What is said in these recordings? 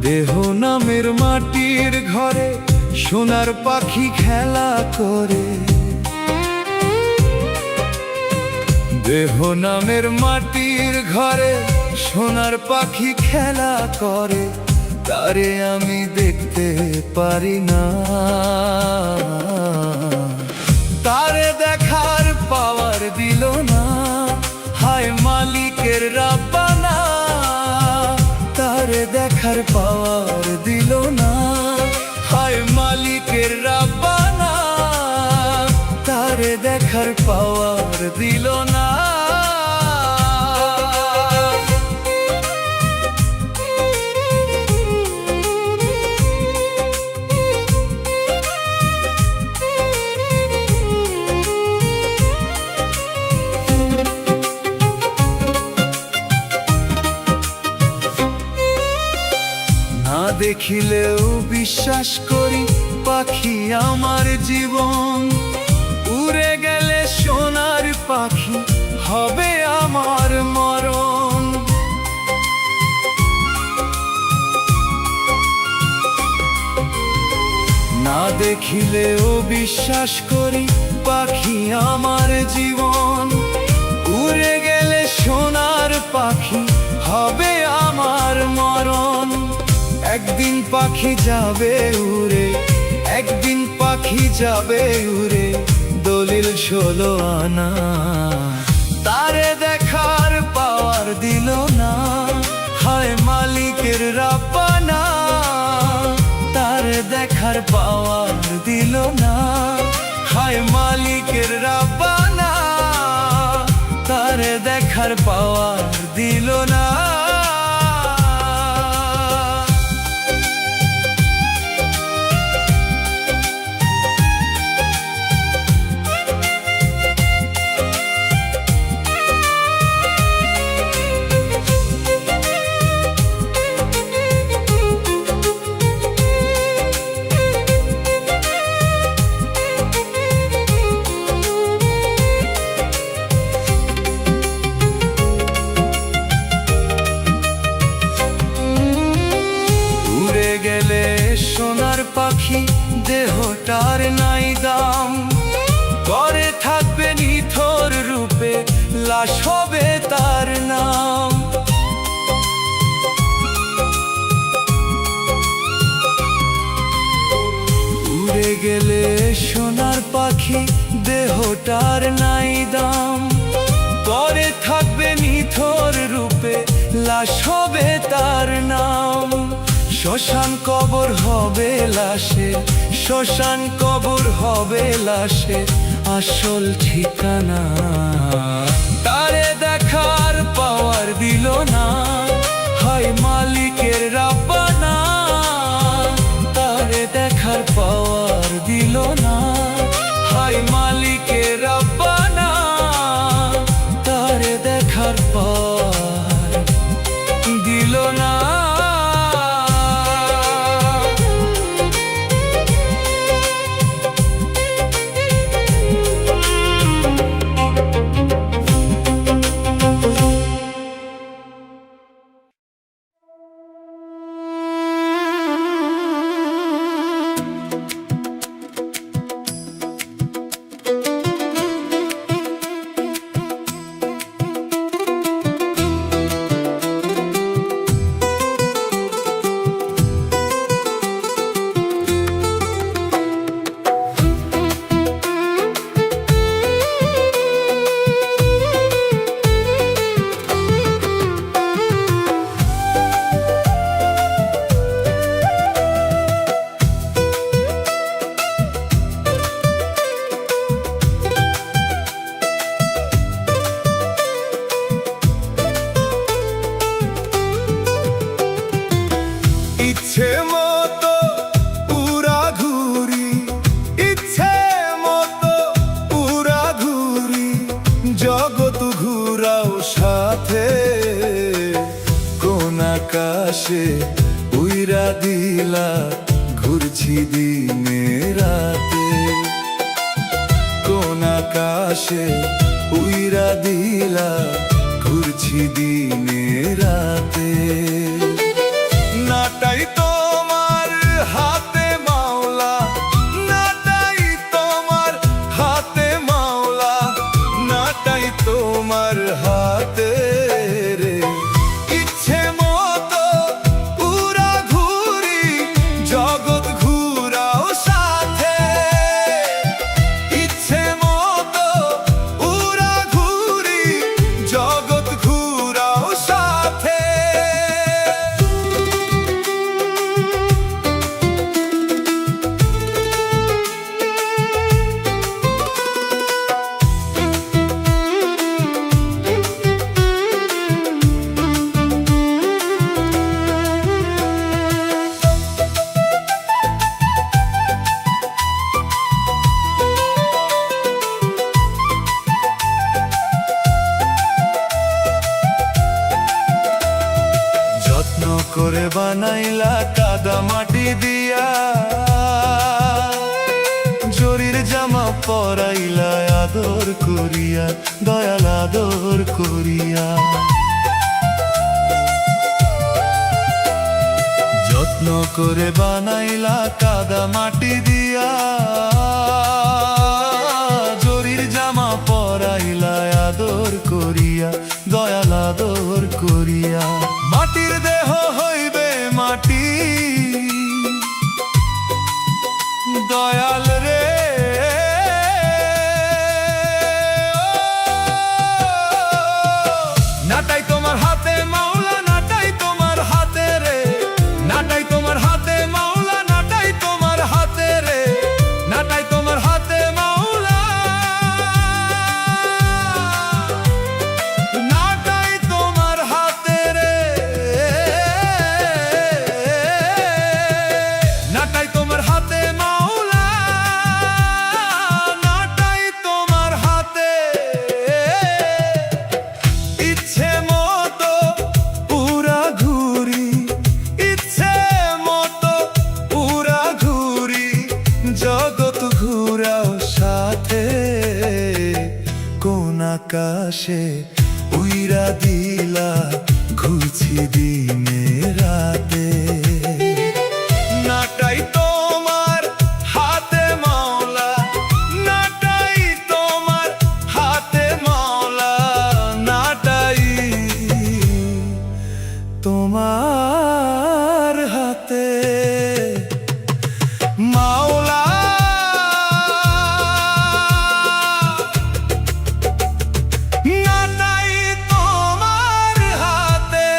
দেহ নামের মাটির ঘরে সোনার পাখি খেলা করে। দেহ নামের মাটির ঘরে সোনার পাখি খেলা করে, তারে আমি দেখতে পারি না। তারে দেখার পাওয়ার দিল না, হায় মালিকের রাব্বানা। তারে দেখার পাওয়ার দিল না, হায় মালিকের রাব্বানা। তারে দেখার পাওয়ার দিল না। না দেখিলেও বিশ্বাস করি পাখি আমার জীবন। উড়ে গেলে সোনার পাখি হবে আমার মরণ। না দেখিলেও বিশ্বাস করি পাখি আমার জীবন। উড়ে গেলে সোনার পাখি হবে আমার মরণ। একদিন পাখি যাবে উড়ে, একদিন পাখি যাবে উড়ে, দলিল 16 আনা। তারে দেখার পাওয়ার দিল না, হায় মালিকের রাব্বানা। তারে দেখার পাওয়ার দিল না, হায় মালিকের রাব্বানা। তারে দেখার পাওয়ার দিল না। সোনার পাখি দেহটার নাই দাম, করে থাকবে নিথর রূপে, লাশ হবে তার নাম। উড়ে গেলে সোনার পাখি দেহটার নাই দাম, করে থাকবে নিথর রূপে, লাশ হবে তার নাম। শ্মশান কবর হবে লাশে, শ্মশান কবর হবে লাশে, আসল ঠিকানা। তারে দেখার পাওয়ার দিল না, হায় মালিকের রাব্বানা। তারে দেখার পাওয়ার দিল না, হায় মালিকের রাব্বানা। তারে দেখার পাওয়ার দিল না। ইচ্ছে মতো পুরা ঘুরি, ইচ্ছে মতো পুরা ঘুরি, জগৎ ঘুরাও সাথে। কোন আকাশে উইরা দিলা, ঘুরছি দিনে রাতে। কোন আকাশে উইরা দিলা, ঘুরছি দিনে রাতে। না করে বানাইলা কাদা মাটি দিয়া, জরির জামা পরাইলা আদর করিয়া, দয়াল আদর করিয়া। যত্ন করে বানাইলা কাদা মাটি দিয়া, জরির জামা পরাইলা আদর করিয়া, দয়াল আদর করিয়া। মাটির দেহ হইবে মাটি, দয়াল রে নাটাই তোমার হাতে মাওলা, নাটাই তোমার হাতে রে, নাটাই তোমার হাতে মাওলা, নাটাই তোমার হাতে রে, নাটাই তোমার হাতে মাওলা, নাটাই তোমার হাতে রে, নাটাই তোমার হাতে মাওলা, নাটাই তোমার হাতে। ইচ্ছে মতো পুরা ঘুরি, ইচ্ছে মতো পুরা ঘুরি, জগৎ ঘুরাও সাথে। কোন আকাশে উইরা দিলা ঘুরছি দিনে রাতে, নাটাই তোমার হাতে মাওলা, নাটাই তোমার হাতে মাওলা, নাটাই তোমার হাতে মাওলা। নাটাই তোমার হাতে।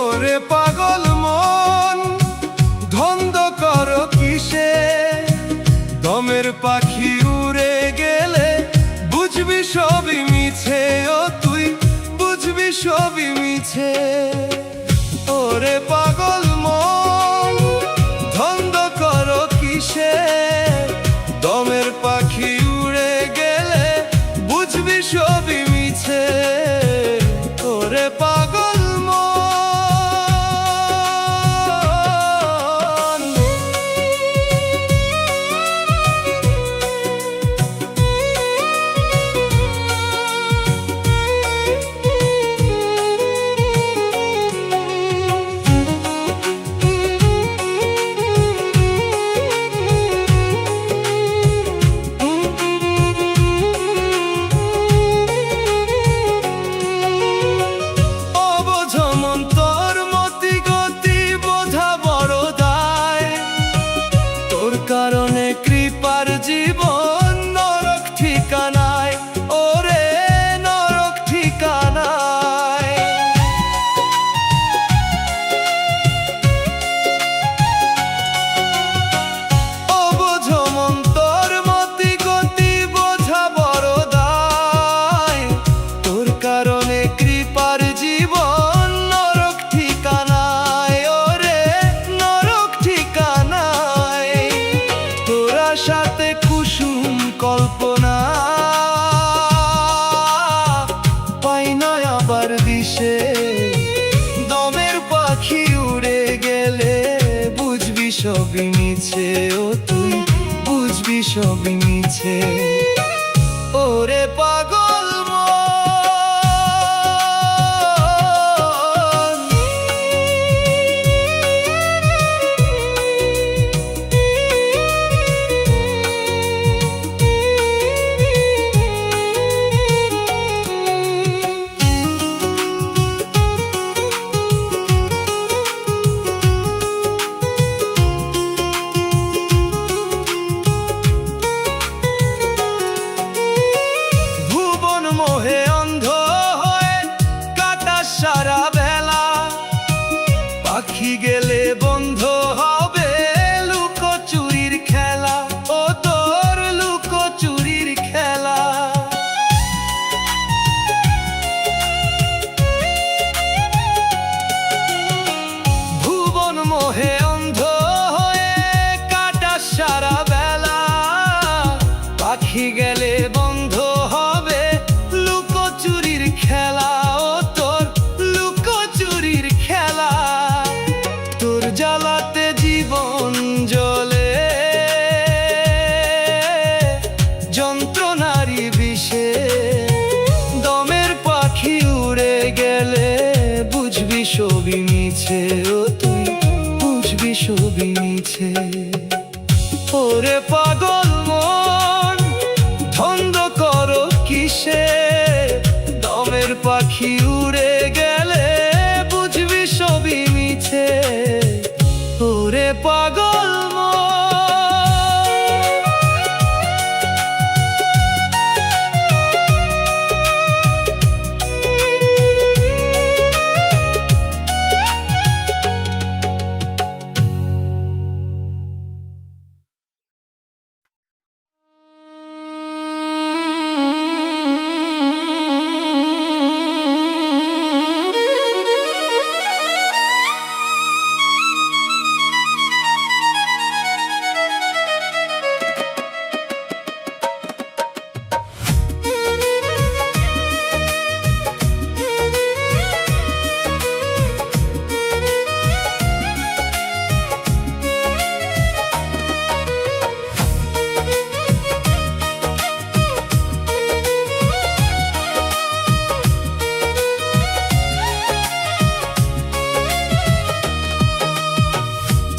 ওরে পাগল মন ধন্দ করো কিসে, দমের পাখি উড়ে গেলে বুঝবি সবই মিছে, ও তুই বুঝবি সবই মিছে। ওরে পাগল মন ধন্দ করো কিসে, দমের পাখি উড়ে গেলে বুঝবি সবই মিছে। ওরে পাগল মন কারণে কৃপার জীবন নরক ঠিকানায়, ওরে নরক ঠিকানায়। অবুঝ মন তোর মতি গতি বোঝা বড় দায়, তোর কারণে কৃপার জীবন নরক ঠিকানায়, ওরে নরক ঠিকানায়। তোরা সাথে কুসুম কল্পনা পাই না আবার দিশে, দমের পাখি উড়ে গেলে বুঝবি সবই মিছে, ও তুই বুঝবি সবই মিছে। ওরে পাগল মন পাখি গেলে বন্ধ হবে লুকোচুরির খেলা, ও তোর লুকোচুরির খেলা। তোর জ্বালাতে জীবন জ্বলে যন্ত্রণারই বিষে, দমের পাখি উড়ে গেলে বুঝবি সবই মিছে, ও তুই বুঝবি সবই মিছে। ওরে পাগল মন ধন্দ করো কিসে, দমের পাখি উড়ে গেলে বুঝবি সবই মিছে। ওরে পাগল মন।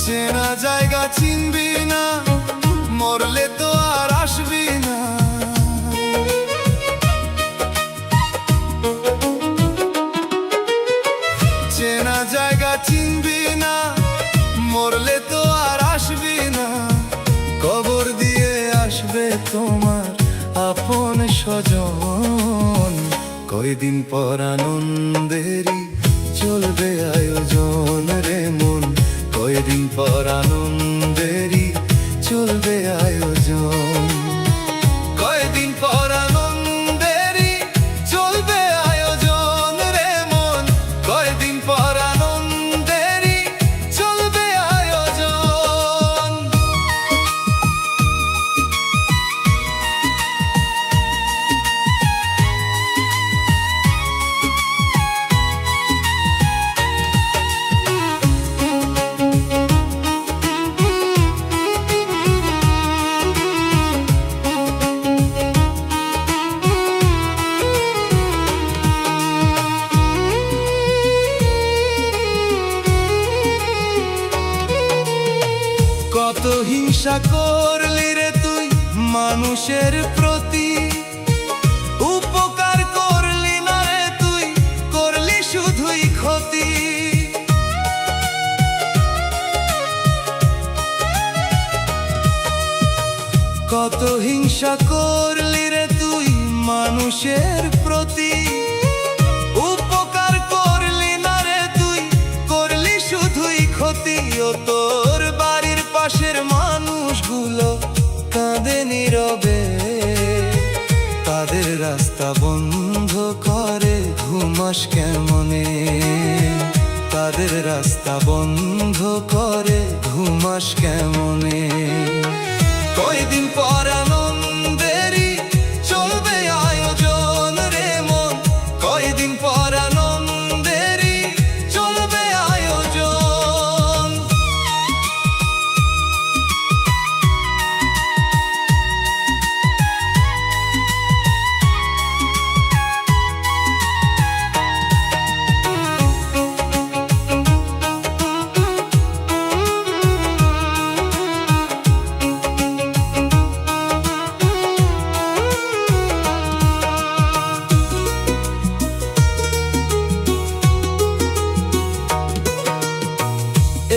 চেনা জায়গা চিনবি না, মরলে তো আর আসবি না। চেনা জায়গা চিনবি না, মরলে তো আর আসবি না। কবর দিয়ে আসবে তোমার আপন স্বজন, কয়দিন পর আনন্দেরই চলবে আয়োজন রে মন, কয়দিন পর আনন্দেরই চলবে আয়োজন। কয়দিন পর আনন্দেরই চলবে আয়োজন রে মন, কয়দিন পর আনন্দেরই চলবে আয়োজন। কত হিংসা করলি রে তুই মানুষের প্রতি, উপকার করলি না রে তুই, করলি শুধুই ক্ষতি। কত হিংসা করলি রে তুই মানুষের প্রতি, উপকার করলি না রে তুই, করলি শুধুই ক্ষতি। ও তোর বাড়ির পাশের মানুষগুলো কাঁদে নীরবে, তাদের রাস্তা বন্ধ করে ঘুমাস কেমনে, তাদের রাস্তা বন্ধ করে ঘুমাস কেমনে। কয়দিন পর আনন্দেরই চলবে আয়োজন রে মন, কয়দিন পর আনন্দেরই চলবে আয়োজন।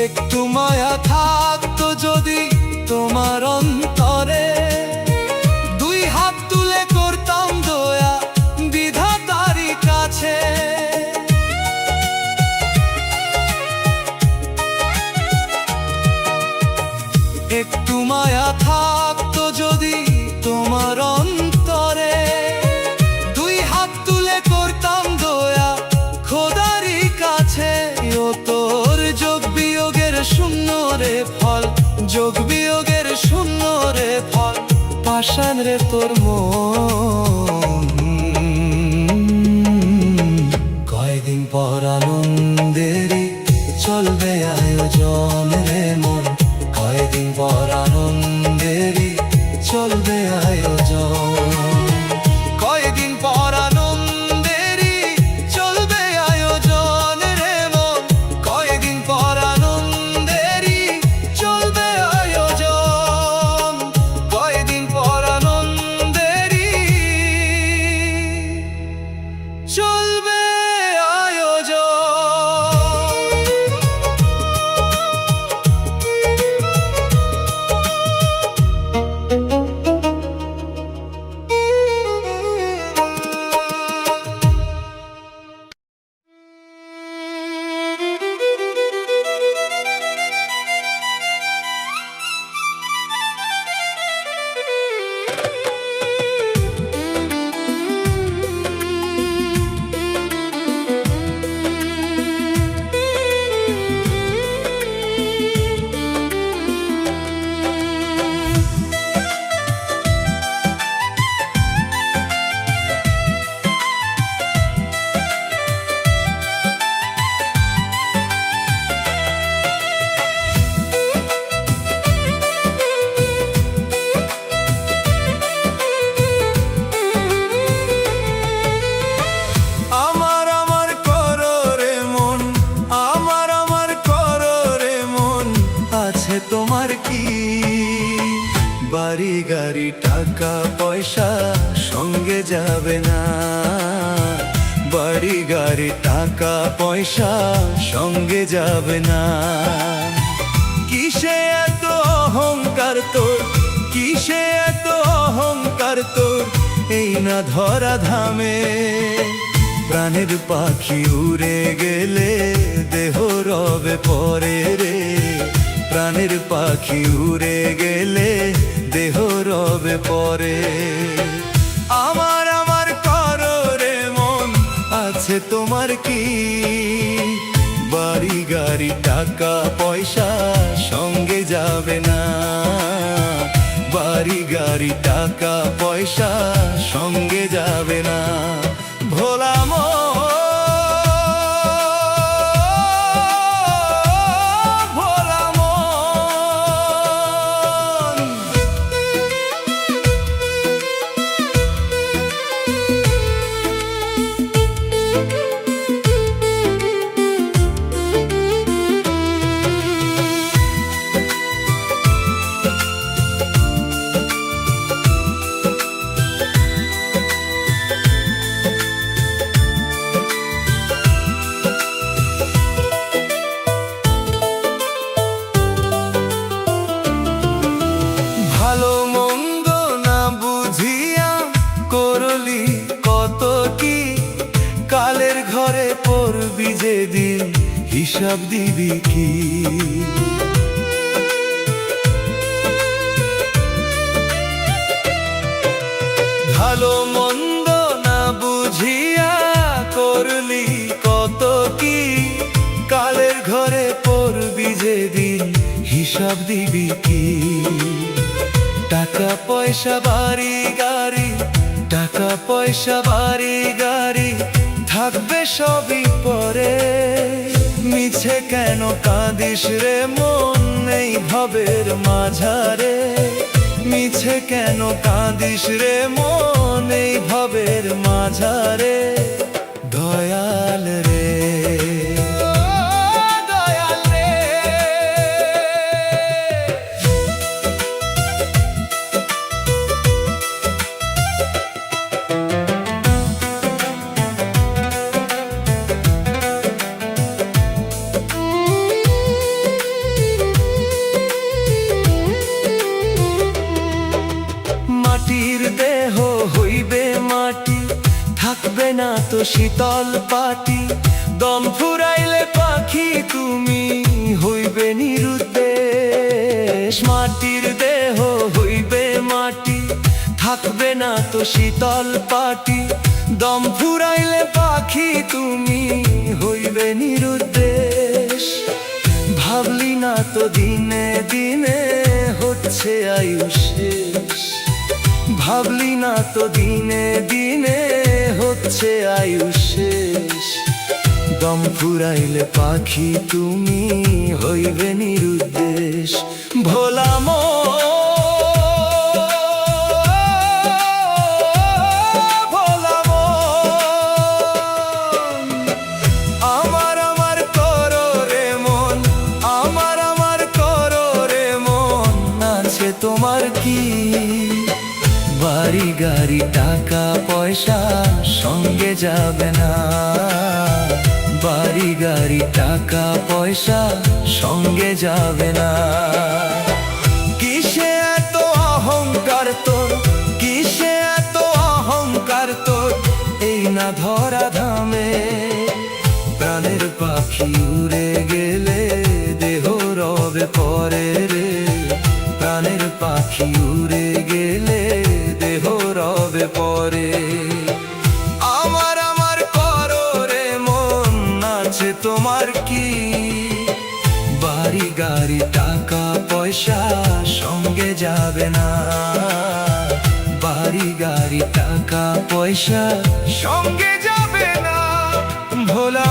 একটু মায়া থাকতো যদি তোমার অন্তরে, দুই হাত তুলে করতাম দয়া বিধাতারই কাছে। একটু মায়া থাকতো যদি তোমার অন্তরে, দুই হাত তুলে করতাম দয়া খোদারই কাছে। ও তোর যোগ বিয়োগের পাষাণ রে তোর মন। কয়দিন পর আনন্দেরই চলবে আয়োজন রে মন, কয়দিন পর আনন্দেরই চলবে আয়োজন, কয়দিন পর আনন্দেরই চলবে আয়োজন রে মন, কয়দিন পর আনন্দেরই চলবে আয়োজন, কয়দিন পর আনন্দেরই চলবে আয়োজন। তোমার কি বাড়ি গাড়ি টাকা পয়সা সঙ্গে যাবে না, বাড়ি গাড়ি টাকা পয়সা সঙ্গে যাবে না। কিসে এত অহংকার তোর, কিসে এত অহংকার তোর, এই না ধরা ধামে। প্রাণের পাখি উড়ে গেলে দেহ রবে পরে রে, প্রাণের পাখি উড়ে গেলে দেহ রবে পরে। আমার আমার করো রে মন, আছে তোমার কি বাড়ি গাড়ি টাকা পয়সা সঙ্গে যাবে না, বাড়ি গাড়ি টাকা পয়সা সঙ্গে যাবে না। ভোলা ভালো মন্দ না বুঝিয়া করলি কত কি, কালের ঘরে পড়বি যেদিন হিসাব দিবি কি। ভালো মন্দ না বুঝিয়া করলি কত কি, কালের ঘরে পড়বি যেদিন হিসাব দিবি কি। টাকা পয়সা বাড়ি গাড়ি, টাকা পয়সা বাড়ি গাড়ি থাকবে সবই পরে। মিছে কেন কাঁদিস রে মন এই ভবের মাঝারে, মিছে কেন কাঁদিস রে মন এই ভবের মাঝারে। দয়াল রে মাটির দেহ হইবে মাটি, থাকবে না তো শীতল পাটি। দম ফুরাইলে পাখি তুমি হইবে নিরুদ্দেশ। মাটির দেহ হইবে মাটি, থাকবে না তো শীতল পাটি। দম ফুরাইলে পাখি তুমি হইবে নিরুদ্দেশ। ভাবলি না তো দিনে দিনে হচ্ছে আয়ু শেষ, ভাবলি না তো দিনে দিনে হচ্ছে আয়ুষ শেষ। দম ফুরাইলে পাখি তুমি হইবে নিরুদ্দেশ। ভোলা ভোলা আমার আমার করো রে মন, আমার করো রে মন, আছে তোমার কি? বাড়ি গাড়ি টাকা পয়সা সঙ্গে যাবে না, বাড়ি গাড়ি টাকা পয়সা সঙ্গে যাবে না। কিসে এত অহংকার তোর, কিসে এত অহংকার তোর, এই না ধরা ধামে। প্রাণের পাখি উড়ে গেলে দেহ রবে পরে রে, প্রাণের পাখি উড়ে গেলে দেহ রবে পরে। আমার আমার করো রে মন, আছে তোমার কি? বাড়ি গাড়ি টাকা পয়সা সঙ্গে যাবে না, বাড়ি গাড়ি টাকা পয়সা সঙ্গে যাবে না। ভোলা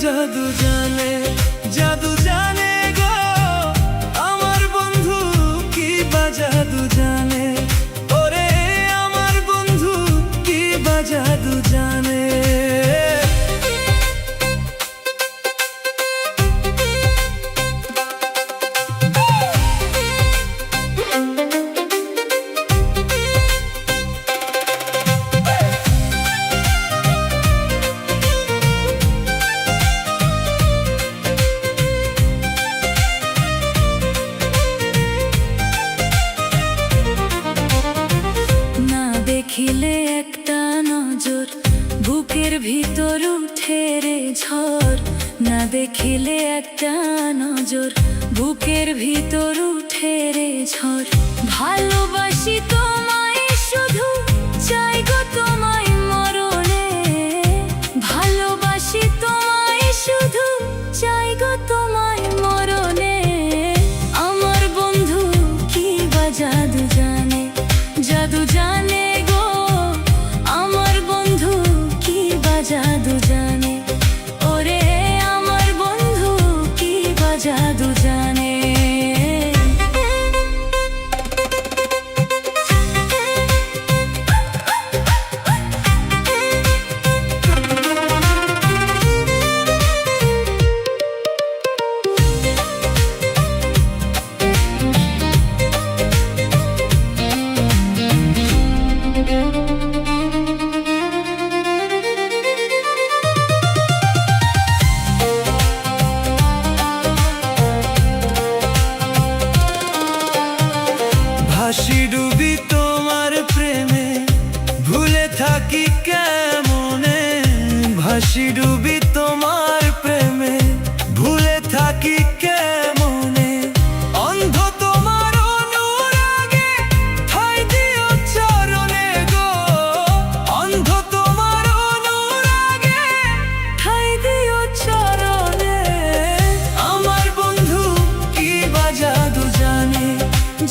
জাদু জানে, জাদু জানে গো আমার বন্ধু, কি বা জাদু জানে। ওরে আমার বন্ধু কি বা জাদু জানে। দেখিলে একটা নজর বুকের ভিতর উঠে রে ঝড়, না দেখিলে একটা নজর বুকের ভিতর উঠে রে ঝড়। ভালোবাসি তোমায় শুধু, চাই গো তোমায় মরণে। ভালোবাসি তোমায় শুধু, চাই গো তোমায় মরণে। আমার বন্ধু কি বা জাদু জানে, জাদু জানে জাদু জানে। ওরে আমার বন্ধু কি বা জাদু জানে। ভাসি ডুবি তোমার প্রেমে, ভুলে থাকি কেমনে। ভাসি ডুবি তোমার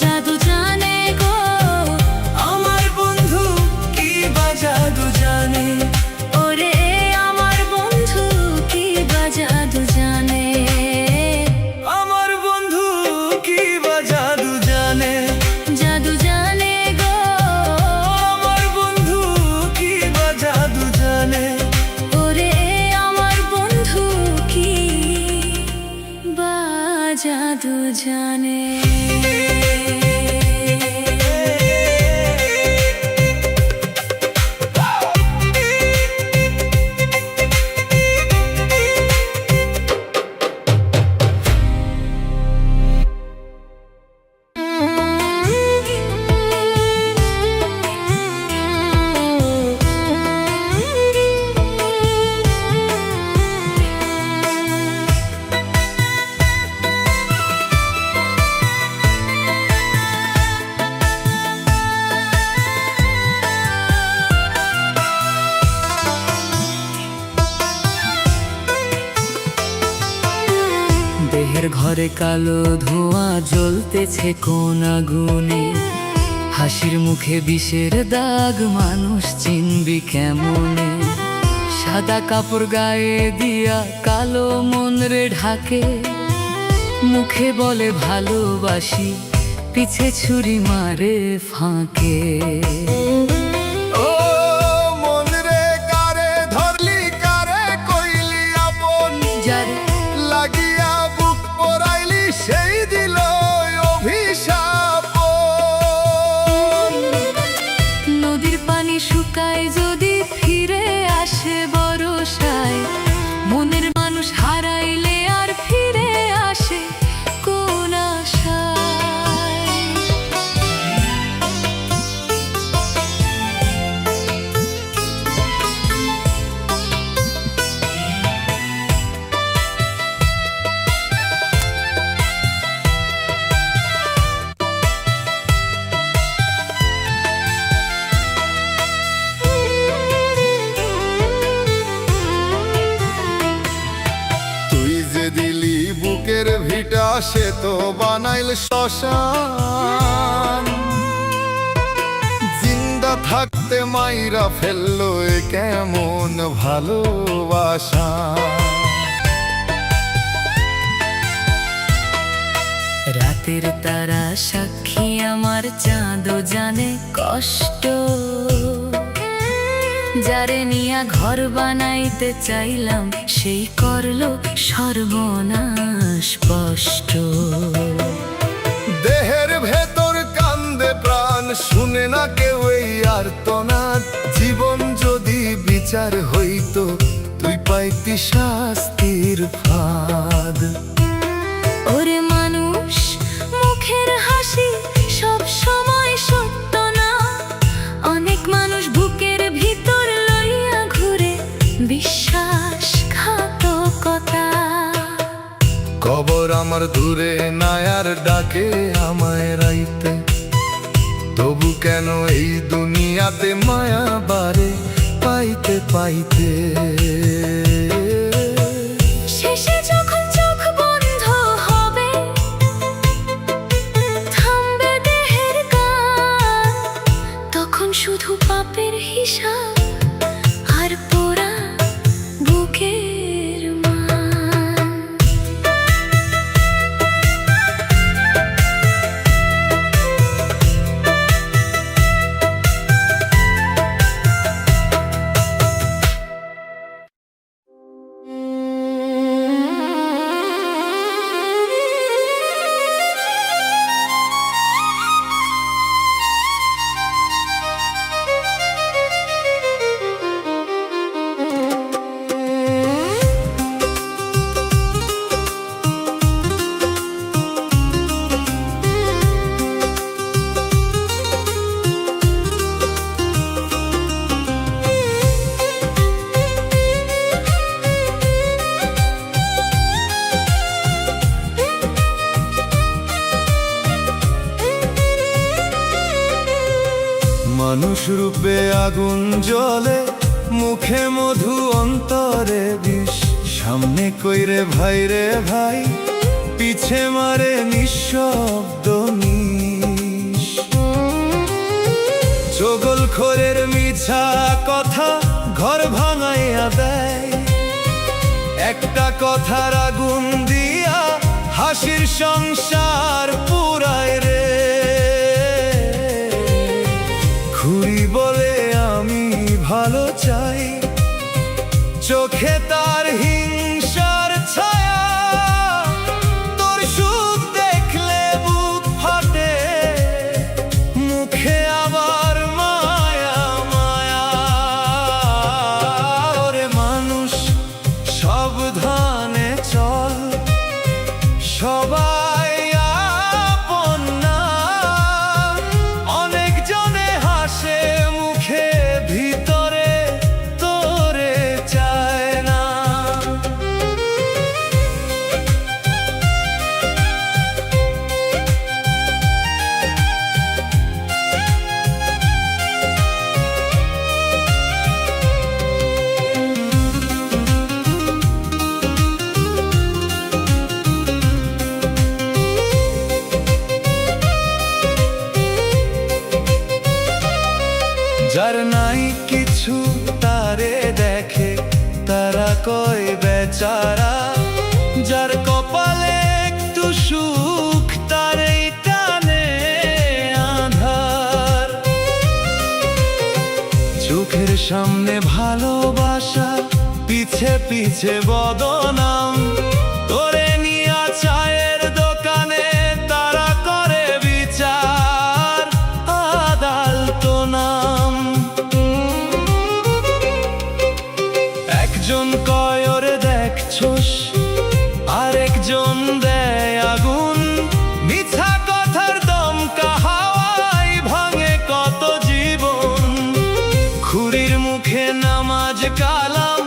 জাদু জানে গো আমার বন্ধু কি বা জাদু জানে, ওরে আমার বন্ধু কি বা জাদু জানে আমার বন্ধু কি বা জাদু জানে, জাদু জানে গো আমার বন্ধু কি বা জাদু জানে। ওরে আমার বন্ধু কি বা জাদু জানে দেহের ঘরে কালো ধোঁয়া জ্বলতেছে কোন আগুনে, হাসির মুখে বিষের দাগ, মানুষ চিনবি কেমনে? সাদা কাপড় গায়ে দিয়া কালো মন রে ঢাকে, মুখে বলে ভালোবাসি, পিছে ছুরি মারে ফাঁকে। ও মন রে কারে ধরলি, কারে কইলি আপন, যারে লাগিয়া বুক পরাইলি সেই দিল অভিশাপ। নদীর পানি শুকায় যদি ফিরে আসে বরষায়, মনের মানুষ হারাইলে আর ফিরে আসে কোন আশায়? তুই যে দিলি বুকের ভিটা, সে তো বানাইল শ্মশান। জিন্দা থাকতে মাইরা ফেললো এ কেমন ভালোবাসা। রাতের তারা সাক্ষী আমার, চাঁদও জানে কষ্ট, যারে নিয়া ঘর বানাইতে চাইলাম সেই করলো সর্বনাশ স্পষ্ট। দেহের ভেতর কান্দে প্রাণ, শুনে না কেউ এই আর্তনাদ। জীবন যদি বিচার হইতো, তুই পাইতি শাস্তির ফাঁদ। ওরে মানুষ মুখের হাসি সব সময় সত্য না, অনেক মানুষ বুকের ভিতর লইয়া ঘুরে বিশ্বাসঘাতকতা। কবর আমার দূরে নায়ার ডাকে আমায় রাইতে, তবু কেন এই দুনিয়াতে মায়া বারে পাইতে পাইতে। শেষে যখন চোখ বন্ধ হবে, থামবে দেহের গান, তখন শুধু পাপের হিসাব আর পোড়া বুকের মান। মানুষ রূপে আগুন জ্বলে, মুখে মধু অন্তরে বিষ। সামনে কইরে ভাই রে ভাই, পিছে মারে নিঃশব্দ নীল। না দেয়। একটা কথার আগুন দিয়া হাসির সংসার পুরায় রে। ঘুরি বলে আমি ভালো চাই, চোখে তার হিংসার ছায়া। তোর সুখ দেখলে বুক ফাটে, মুখে আবার মায়া মায়া। ওরে মানুষ সাবধানে চল, সবাই আপন না। অনেক জনে হাসে মুখে, ভিতরে তোরে চায় না। যার নাই কিছু তারে দেখে, তারা কয় বেচারা। যার কপালে একটু সুখ, তারে টানে আঁধার। চোখের সামনে ভালোবাসা, পিছে পিছে বদনাম। তোরে নিয়া চায়ের দোকানে তারা করে বিচার, আদালত নাম। একজন কয় ওরে দেখছোস, আরেকজন দেয় আগুন। মিথ্যা কথার দমকা হাওয়ায় ভাঙে কত জীবন। খুরির মুখে নামাজ কালাম,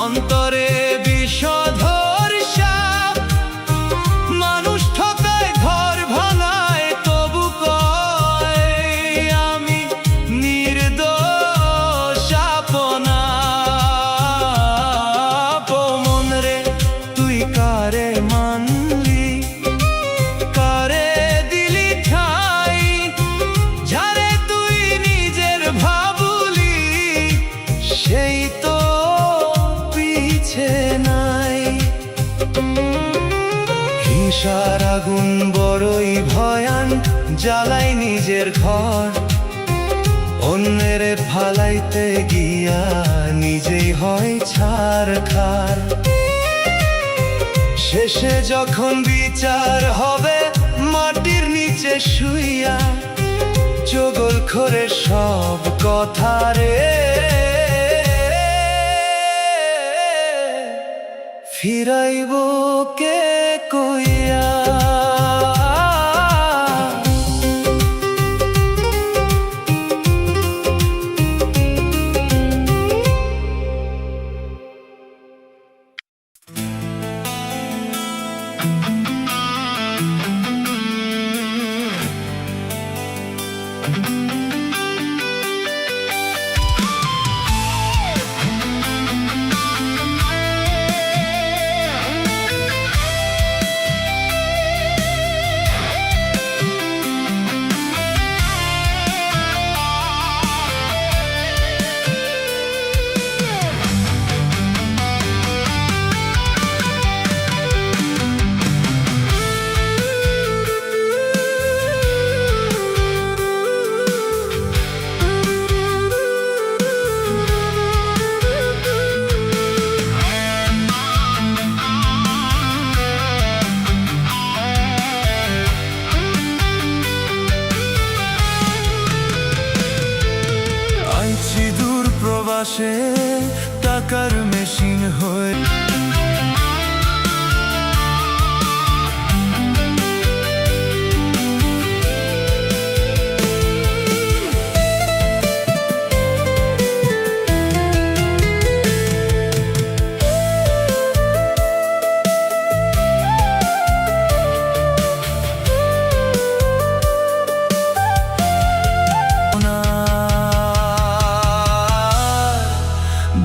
অন্তরে বিষধর সাপ। মানুষ ঠকায় ঘর ভাঙায়, তবু কয় আমি নির্দোষ আপনা। মন রে তুই কারে মানলি, কারে দিলি ঠাই। যারে তুই নিজের ভাবলি, সেই তো পিছে নাই। হিংসার আগুন বড়ই ভয়ান, জ্বালাই নিজের ঘর। অন্যের ফালাইতে গিয়া নিজেই হয় ছারখার। শেষে যখন বিচার হবে মাটির নিচে শুইয়া, চগলখোরের সব কথা রে ফিরাইব কে কইয়া। প্রবাসে টাকার মেশিন হয়ে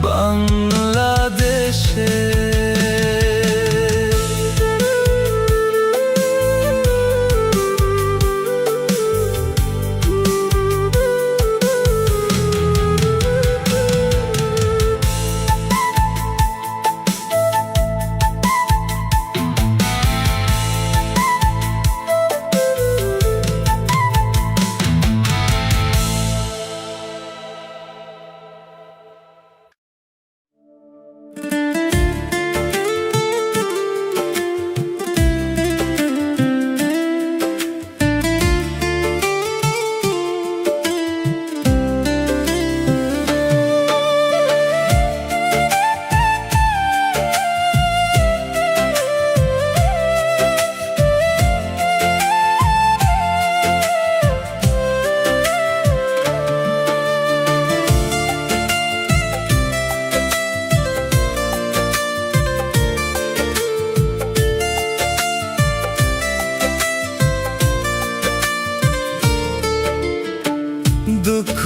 বাংলাদেশে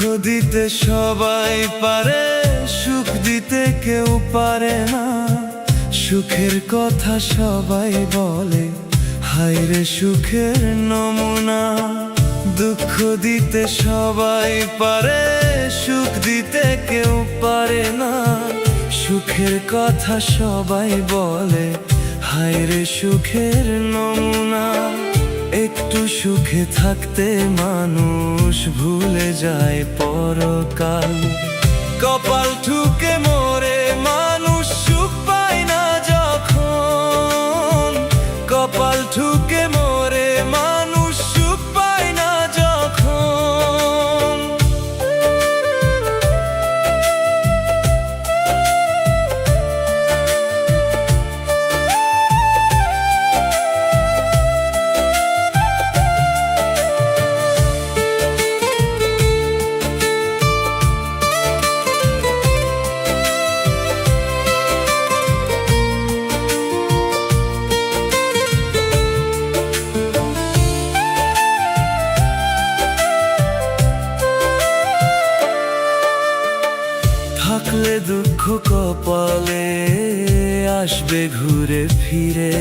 দিতে সবাই পারে, সুখ দিতে কেউ পারে না। সুখের কথা সবাই বলে, হায়রে সুখের নমুনা। দুঃখ দিতে সবাই পারে, সুখ দিতে কেউ পারে না। সুখের কথা সবাই বলে, হায়রে সুখের নমুনা। একটু সুখে থাকতে মানুষ ভুলে যায় পরকাল। কপাল ঠুকে মরে মানুষ সুখ পায় না যখন। কপাল ঠুকে মরে মানুষ সুখ পায় না যখন। থাকলে দুঃখ কপালে আসবে ঘুরে ফিরে।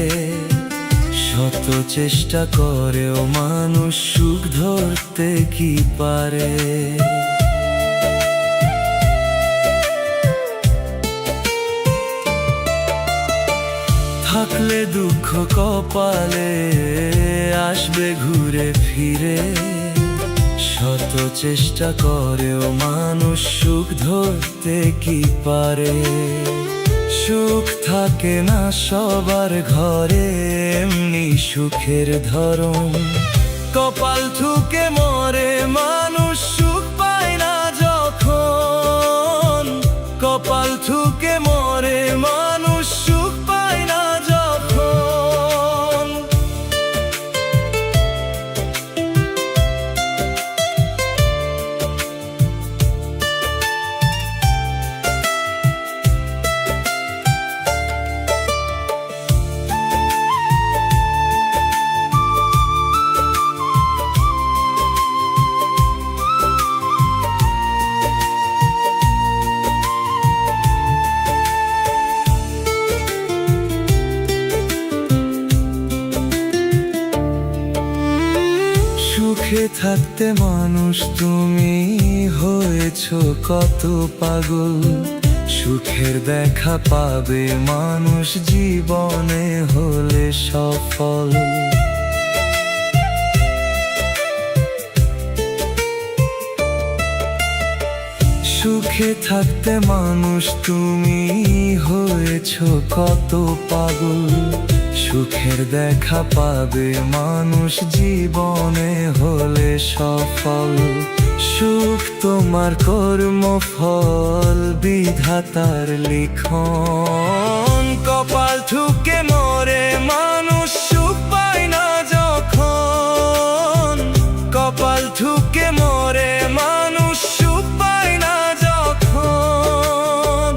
শত চেষ্টা করেও মানুষ সুখ ধরতে কি পারে। থাকলে দুঃখ কপালে আসবে ঘুরে ফিরে। শত চেষ্টা করেও মানুষ সুখ ধরতে কি পারে। সুখ থাকে না সবার ঘরে, এমনি সুখের ধরন। কপাল ঠুকে মরে মানুষ সুখ পায় না যখন। কপাল ঠুকে মরে মানুষ সুখ পায় না যখন। সুখে থাকতে মানুষ তুমি হয়েছো কত পাগল। সুখের দেখা পাবে মানুষ জীবনে হলে সফল। সুখে থাকতে মানুষ তুমি হয়েছো কত পাগল। সুখের দেখা পাবে মানুষ জীবনে হলে সফল। সুখ তোমার কর্মফল, বিধাতার লিখন। কপাল ঠুকে মরে মানুষ সুখ পায় না যখন। কপাল ঠুকে মরে মানুষ সুখ পায় না যখন।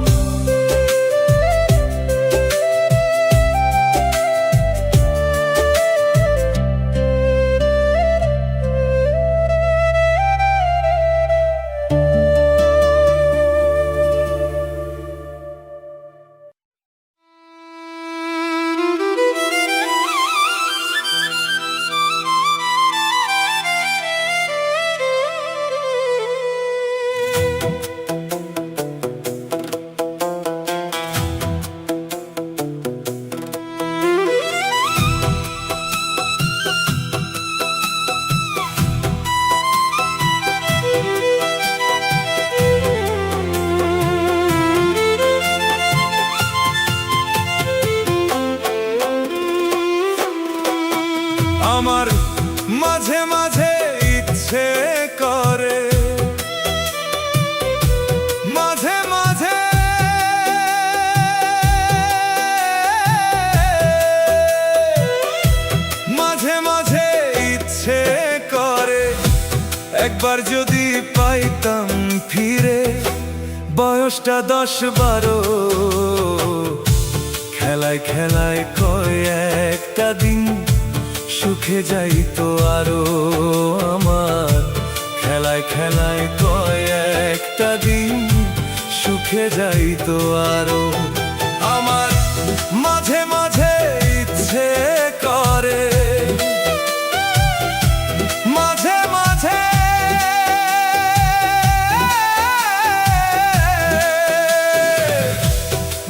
আমার মাঝে মাঝে ইচ্ছে করে, মাঝে মাঝে মাঝে মাঝে ইচ্ছে করে একবার যদি পাইতাম ফিরে বয়সটা 10-12। খেলায় খেলায় কয় একটা দিন সুখে যাইতো আরো আমার। খেলায় খেলায় কয় একটা দিন সুখে যাইতো আরো। আমার মাঝে মাঝে ইচ্ছে করে, মাঝে মাঝে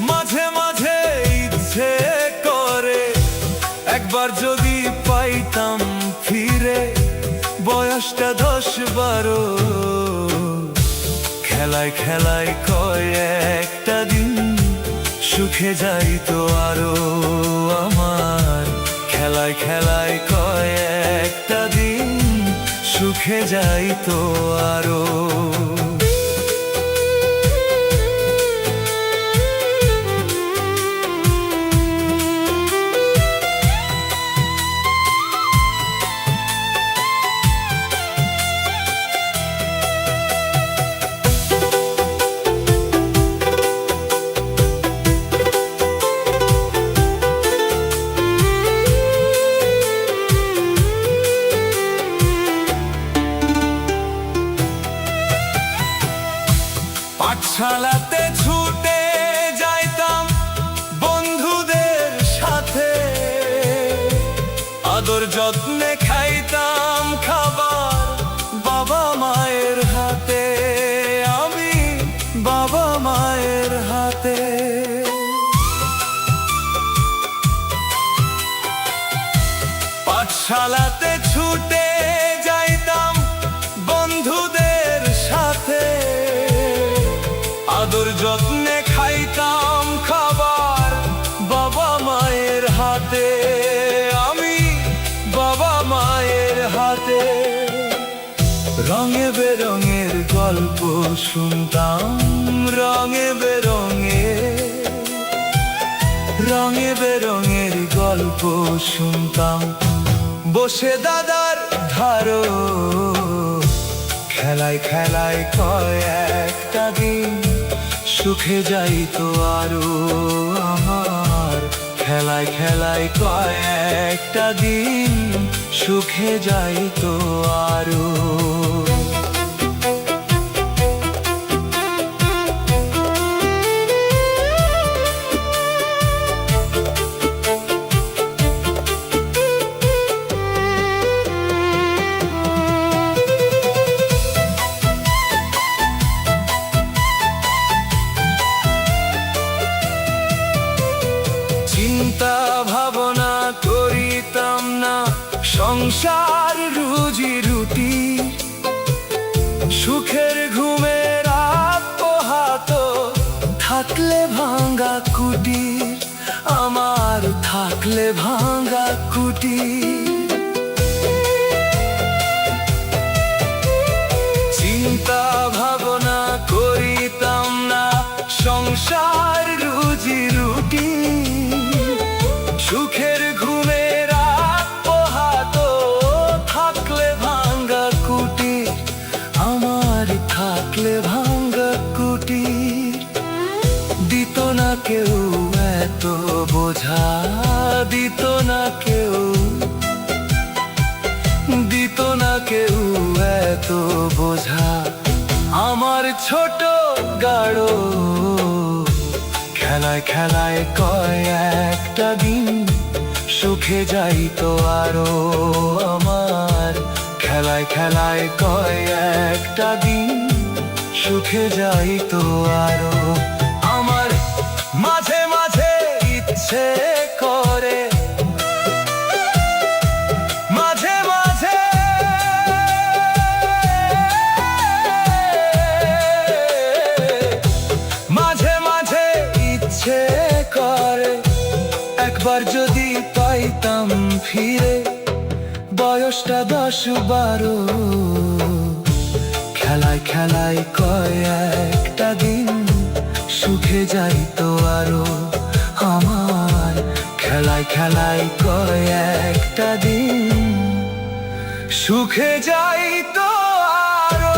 মাঝে মাঝে ইচ্ছে করে একবার যদি পাইতাম ফিরে বয়সটা 10-12, খেলায় খেলায় কয় একটা দিন সুখে যাইতো আরো। আমার খেলায় খেলায় কয় একটা দিন সুখে যাইতো আরো। পাঠশালাতে ছুটে যাইতাম বন্ধুদের সাথে, আদর যত্নে খাইতাম খাবার বাবা মায়ের হাতে, আমি বাবা মায়ের হাতে। পাঠশালাতে ছুটে যাইতাম বন্ধুদের সাথে, আদর যত্নে খাইতাম খাবার বাবা মায়ের হাতে, আমি বাবা মায়ের হাতে। রঙে বেরঙের গল্প শুনতাম, রঙে বেরঙের গল্প শুনতাম বসে দাদার ধারো। খেলায় খেলায় কয় একটা দিন সুখে যাইতো আরো। আমার খেলায় খেলায় কয় একটা দিন সুখে যাইতো আরো। চিন্তা ভাবনা করিতাম না সংসার রুজি রুটি, সুখের ঘুমের রাত পোহাতো থাকলে ভাঙ্গা কুটির, আমার থাকলে ভাঙ্গা কুটির। চিন্তা ভাবনা করিতাম না সংসার রুজি রুটি, সুখের ঘুমে রাত পোহাতো থাকলে ভাঙ্গা কুটির, আমার থাকলে ভাঙ্গা কুটির। দিত না কেউ এত বোঝা, দিত না কেউ, দিত না কেউ এত বোঝা আমার ছোট গাড়ো। খেলায় খেলায় কয় একটা দিন সুখে যাইতো আরো। আমার খেলায় খেলায় কয় একটা দিন সুখে যাইতো আরো। আমার মাঝে মাঝে ইচ্ছে করে, মাঝে মাঝে মাঝে মাঝে ইচ্ছে করে একবার যদি পাইতাম ফিরে বয়সটা 10-12, খেলায় খেলায় কয় একটা দিন সুখে যাইতো আরো। আমার খেলায় খেলায় কয় একটা দিন সুখে যাইতো আরো।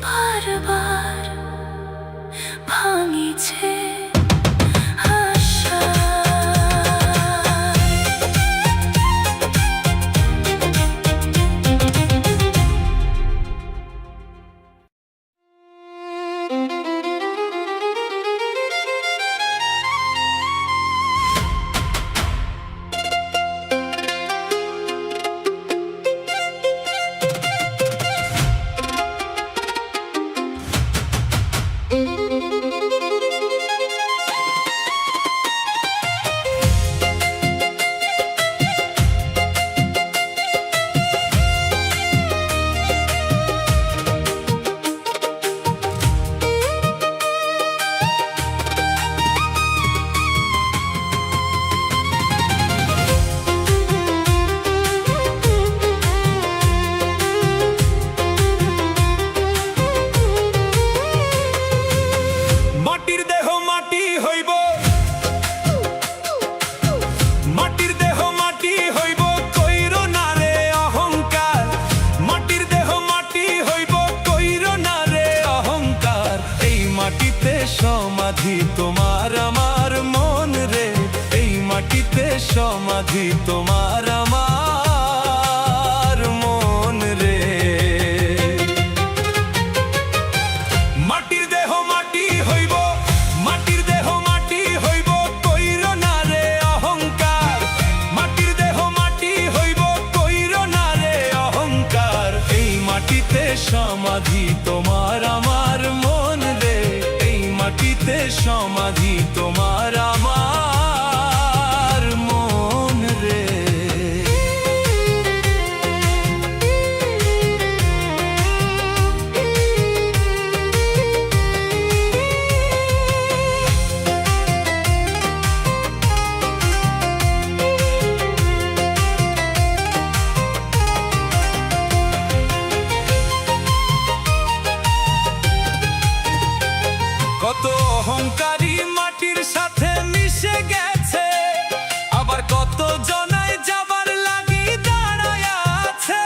বারবার ভাঙিছে আশা। মাটির দেহ মাটি হইব, মাটির দেহ মাটি হইব, কইরো না রে অহংকার। মাটির দেহ মাটি হইব, কইরো না রে অহংকার। এই মাটিতে সমাধি তোমার আমার মন রে, এই মাটিতে সমাধি তোমার আমার মন রে। মাটির দেহ মাটি হইব, মাটির দেহ মাটি হইব, কইরো না রে অহংকার। মাটির দেহ মাটি হইব, কইরো না রে অহংকার। এই মাটিতে সমাধি তোমার আমার মন রে, এই মাটিতে সমাধি তোমার আমার মন রে। কত অহংকারী মাটির সাথে মিশে গেছে, আবার কত জনায় যাবার লাগি দাঁড়ায় আছে।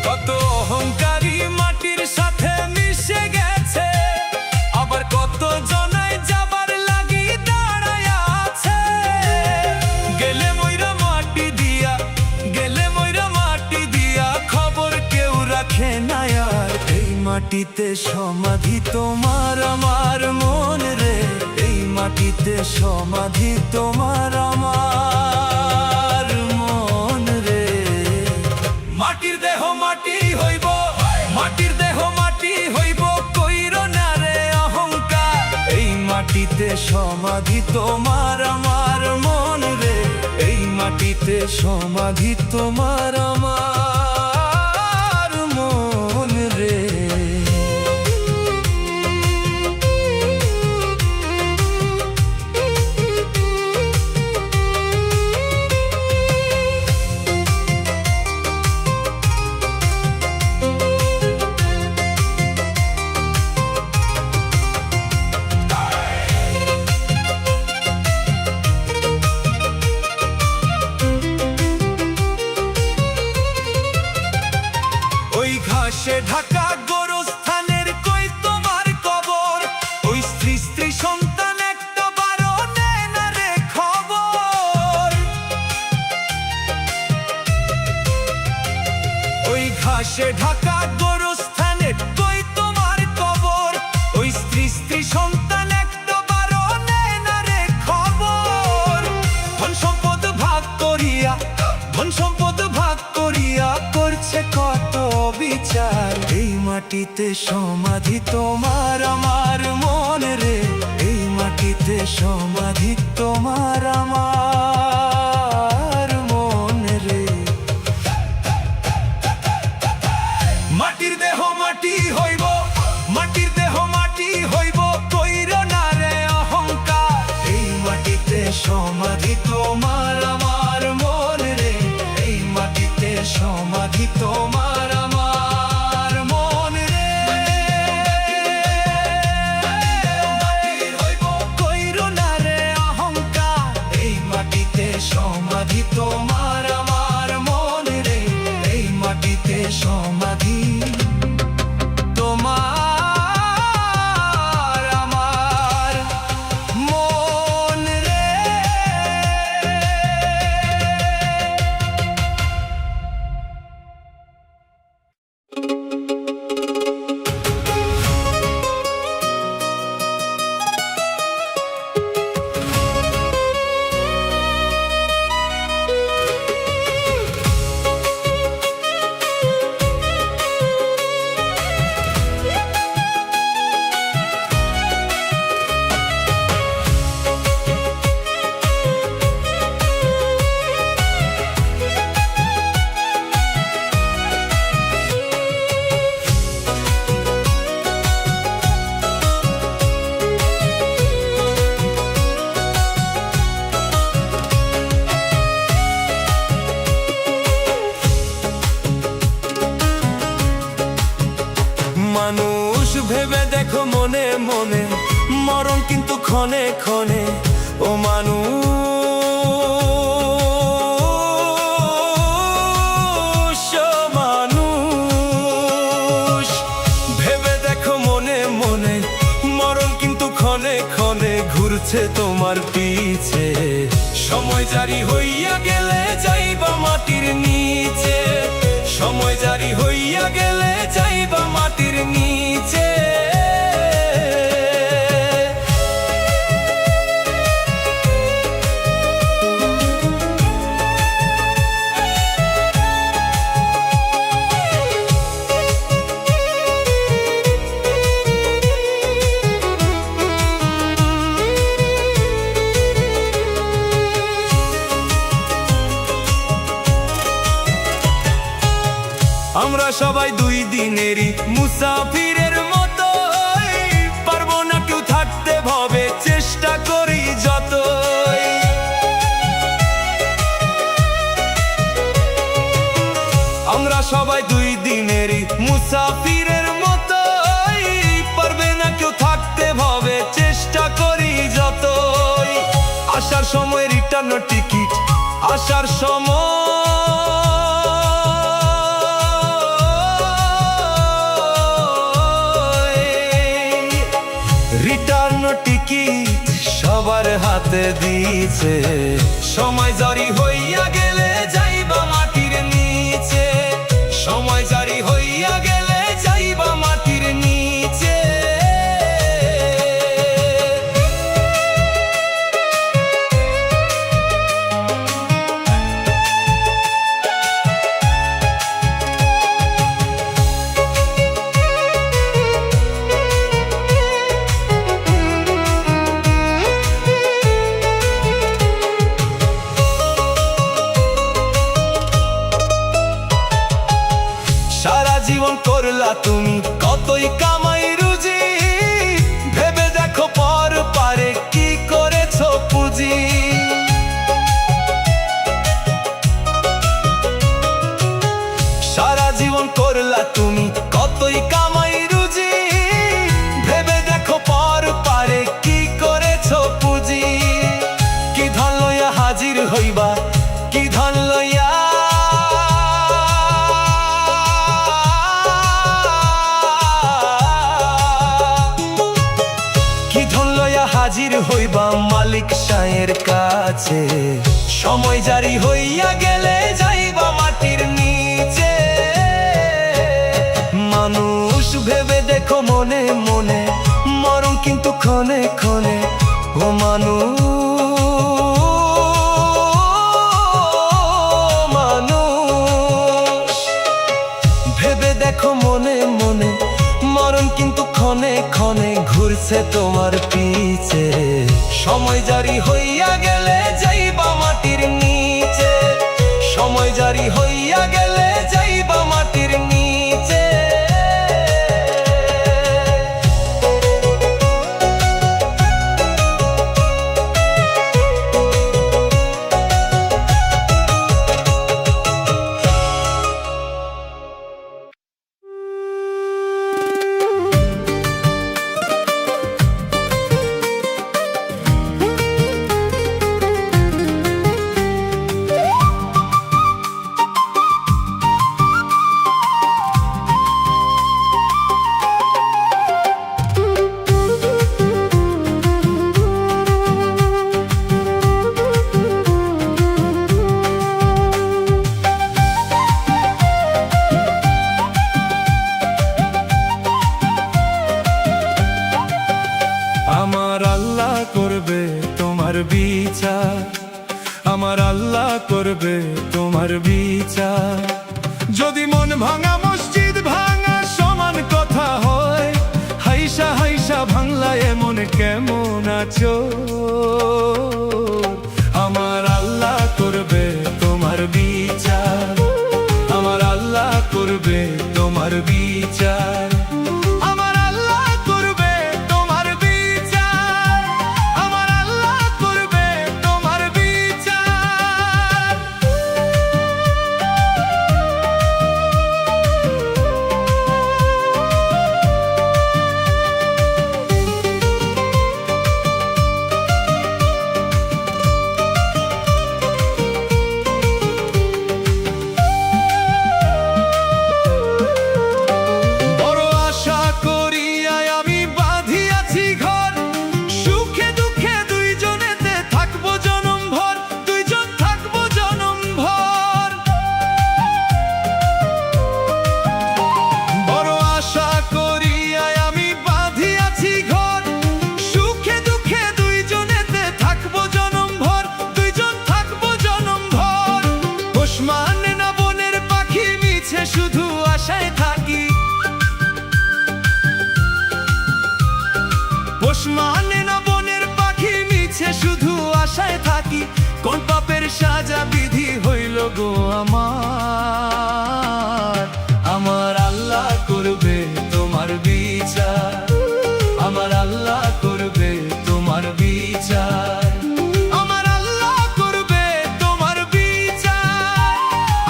কত অহংকারী মাটির সাথে মিশে গেছে, আবার কত জনায় যাবার লাগি দাঁড়ায় আছে। গেলে মইরা মাটি দিয়া, গেলে মইরা মাটি দিয়া, খবর কেউ রাখে না আর। এই মাটিতে সমাধি তোমার আমার মন রে, এই মাটিতে সমাধি তোমার আমার মন রে। মাটির দেহ মাটি হইব, মাটির দেহ মাটি হইব, কইরো না রে অহংকার। এই মাটিতে সমাধি তোমার আমার মন রে, এই মাটিতে সমাধি তোমার আমার মন রে। ওই ঘাসে ঢাকা গোরস্থানের কই তোমার কবর, ওই স্ত্রী স্ত্রী সন্তান একটা বারো নেয় না রে খবর। ওই ঘাসে ঢাকা গোরস্থানের কই তোমার কবর, ওই স্ত্রী স্ত্রী সন্তান একটা বারো নেয় না রে খবর। ধন সম্পদ ভাগ করিয়া, ধন সম্পদ ভাগ করিয়া, করছে কত বিচার। এই মাটিতে সমাধি তোমার আমার মন রে, এই মাটিতে সমাধি তোমার আমার মন রে। মাটির দেহ মাটি হইব, মাটির দেহ মাটি হইব, কইরো না রে অহংকার। এই মাটিতে সমাধি তোমার আমার মন রে, এই মাটিতে সমাধি তোমার আমার মন রে। কইরো না রে অহংকার, এই মাটিতে সমাধি তোমার আমার মন রে, দেখো মনে মনে, মরণ কিন্তু ক্ষণে ক্ষণে। ও মানুষ, ও মানুষ, ভেবে দেখো মনে মনে, মরণ কিন্তু ক্ষণে ক্ষণে ঘুরছে তোমার পিছে। সময় জারি হইয়া গেলে যাইবা মাটির নিচে, সময় জারি হইয়া গেলে যাইবা মাটির নিচে। আমরা সবাই দুই দিনেরই মুসাফিরের মতো, পারবো না কেউ থাকতে ভবে, চেষ্টা করি যতই। আমরা সবাই দুই দিনেরই মুসাফিরের মতো, পারবে না কেউ থাকতে ভবে, চেষ্টা করি যতই। আসার সময় রিটার্ন টিকিট, আসার সময় রিটার্ন টিকিট সবার হাতে দিয়েছে। সময় জারি হইয়া গেলে যাইবা মাটির নিচে, সময় জারি হইয়া গেলে যাইবা মাটির নিচে। সারা জীবন করলা তুমি কতই কামাই রুজি, ভেবে দেখো পর পারে কি করেছো পুঁজি। সারা জীবন করলা তুমি কতই কামাই রুজি, ভেবে দেখো পর পারে কি করেছো পুঁজি। কি ধন লইয়া হাজির হইবা, কি ধন লইয়া, হাজির হইবা মালিক শাহের কাছে। সময় জারি হইয়া গেলে যাইবা মাটির নিচে। মানুষ ভেবে দেখো মনে মনে, মরণ কিন্তু ক্ষণে ক্ষণে। ও মানুষ, ভেবে দেখো মনে মনে, মরণ কিন্তু ক্ষণে ক্ষণে ঘুরছে তোমার পিছে। সময় জারি হইয়া গেলে যাইবা মাটির নিচে, সময় জারি হইয়া গেলে যাইবা মাটির নিচে। আমার আল্লাহ করবে তোমার বিচার, আমার আল্লাহ করবে তোমার বিচার। যদি মন ভাঙা মসজিদ ভাঙা সমান কথা হয়, হাইসা হাইসা ভাঙলা এমন কেমন আছো। আমার আল্লাহ করবে তোমার বিচার, আমার আল্লাহ করবে তোমার বিচার। শুধু আশায় থাকি। পোষ মানে না বনের পাখি, মিছে শুধু আশায় থাকি। কোন পাপের সাজা বিধি হইল গো আমার, আমার আল্লাহ করবে তোমার বিচার, আমার আল্লাহ করবে তোমার বিচার, আমার আল্লাহ করবে তোমার বিচার,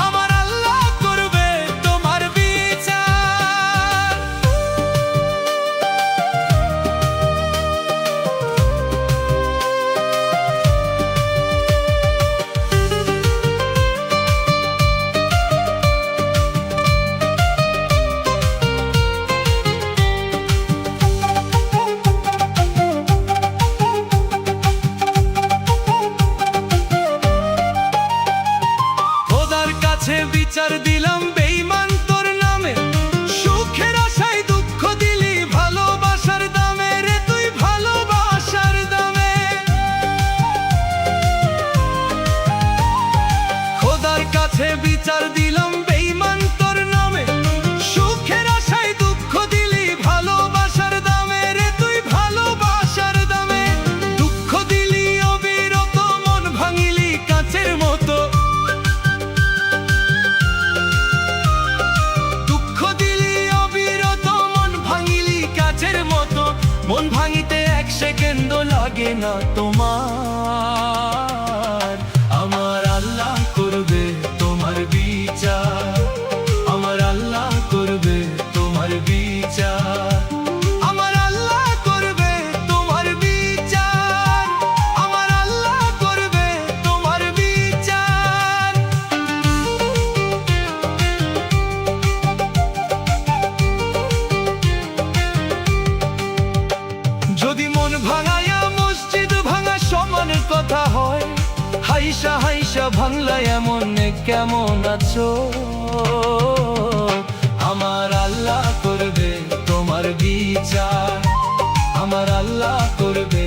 আমার আল্লাহ করবে তোমার বিচার। খোদার কাছে বিচার দিলাম বেঈমান তোর নামে, সুখের আশায় দুঃখ দিলি ভালোবাসার দামে রে তুই ভালোবাসার দামে। খোদার কাছে বিচার দিলাম বেঈমান তোর নামে, সুখের আশায় দুঃখ দিলি ভালোবাসার দামে রে তুই ভালোবাসার দামে। দুঃখ দিলি অবিরত, মন ভাঙিলি কাচের মতো, দুঃখ দিলি অবিরত, মন ভাঙিলি কাচের মতো। মন ভাঙিতে এক সেকেন্ড লাগে না তোমার, আমার আল্লাহ করবে তোমার বিচার, আমার আল্লাহ করবে তোমার বিচার, আমার আল্লাহ করবে তোমার বিচার, আমার আল্লাহ করবে তোমার বিচার। যদি মন ভাঙায়া মসজিদ ভাঙা সমানের কথা হয়, হাইসা হাইসা ভাঙলা এমন কেমন আছো, আমার আল্লাহ করবে তোমার বিচার, আমার আল্লাহ করবে